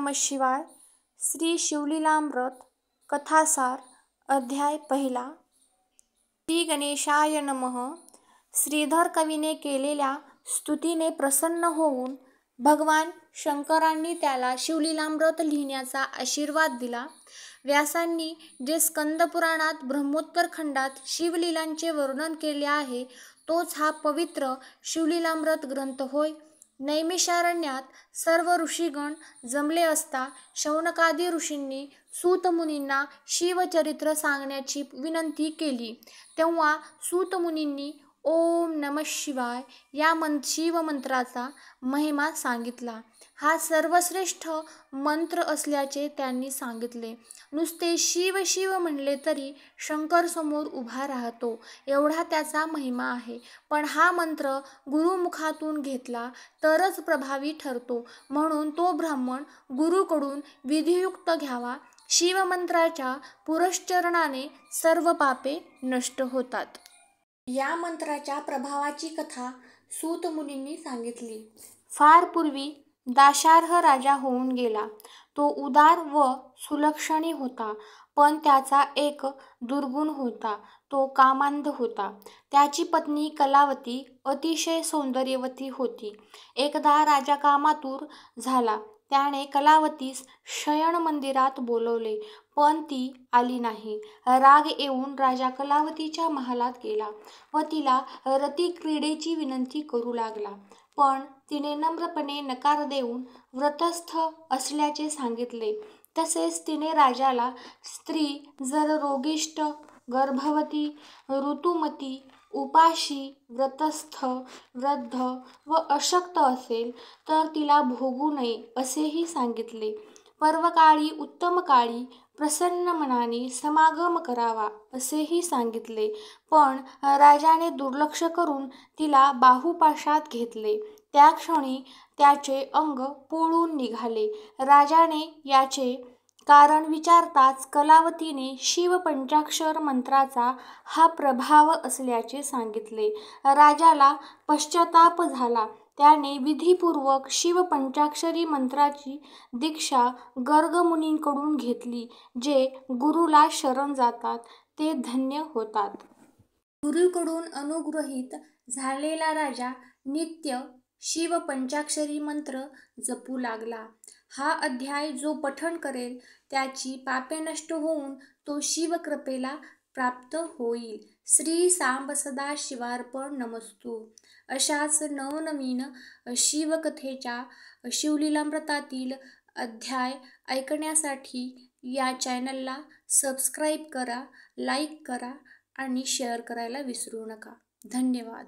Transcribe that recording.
नमः शिवाय. श्री शिवलीलामृत कथासार अध्याय पहिला. श्री गणेशाय नमः. श्रीधर कवीने केलेल्या स्तुतीने प्रसन्न होऊन भगवान शंकरांनी त्याला शिवलीलामृत लिहिण्याचा आशीर्वाद दिला. व्यासांनी जे स्कंदपुराणात ब्रह्मोत्तर खंडात शिवलीलांचे वर्णन केले आहे तोच हा पवित्र शिवलीलामृत ग्रंथ होय. नैमिषारण्यात सर्व ऋषीगण जमले असता शौनकादी ऋषींनी सूत मुनींना शिवचरित्र सांगण्याची विनंती केली. तेव्हा सूत मुनींनी ओम नमः शिवाय या शिवमंत्राचा महिमा सांगितला. हा सर्वश्रेष्ठ मंत्र असल्याचे त्यांनी सांगितले. नुसते शिव शिव म्हणले तरी शंकर समोर उभा राहतो एवढा त्याचा महिमा आहे. पण हा मंत्र गुरुमुखातून घेतला तरच प्रभावी ठरतो, म्हणून तो ब्राह्मण गुरुकडून विधियुक्त घ्यावा. शिवमंत्राच्या पुरश्चरणाने सर्व पापे नष्ट होतात. या मंत्राच्या प्रभावाची कथा सूत मुनींनी सांगितली. फार पूर्वी दाशार्ह राजा होऊन गेला. तो उदार व सुलक्षणी होता, पण त्याचा एक दुर्गुण होता, तो कामांध होता. त्याची पत्नी कलावती अतिशय सौंदर्यवती होती. एकदा राजा कामातूर झाला. त्याने कलावतीस शयन मंदिरात बोलवले, पण ती आली नाही. राग येऊन राजा कलावतीच्या महालात गेला व तिला रतिक्रीडेची विनंती करू लागला. पण तिने नम्रपणे नकार देऊन व्रतस्थ असल्याचे सांगितले. तसेच तिने राजाला स्त्री जर रोगिष्ट, गर्भवती, ऋतुमती, उपाशी, व्रतस्थ, वृद्ध व अशक्त असेल तर तिला भोगू नये असेही सांगितले. पर्वकाळी उत्तम काळी प्रसन्न मनाने समागम करावा असेही सांगितले. पण राजाने दुर्लक्ष करून तिला बाहुपाशात घेतले. त्या क्षणी त्याचे अंग पोळून निघाले. राजाने याचे कारण विचारताच कलावतीने शिवपंचाक्षर मंत्राचा हा प्रभाव असल्याचे सांगितले. राजाला पश्चाताप झाला. त्याने विधिपूर्वक शिवपंचाक्षरी मंत्राची दीक्षा गर्गमुनींकडून घेतली. जे गुरुला शरण जातात ते धन्य होतात. गुरुकडून अनुग्रहित झालेला राजा नित्य शिवपंचाक्षरी मंत्र जपू लागला. हा अध्याय जो पठण करेल त्याची पापे नष्ट होऊन तो शिवकृपेला प्राप्त होईल. श्री सांब सदाशिवार्पणमस्तु. अशाच नवनवीन शिवकथेच्या शिवलीलामृतातील अध्याय ऐकण्यासाठी या चॅनलला सबस्क्राईब करा, लाईक करा आणि शेअर करायला विसरू नका. धन्यवाद.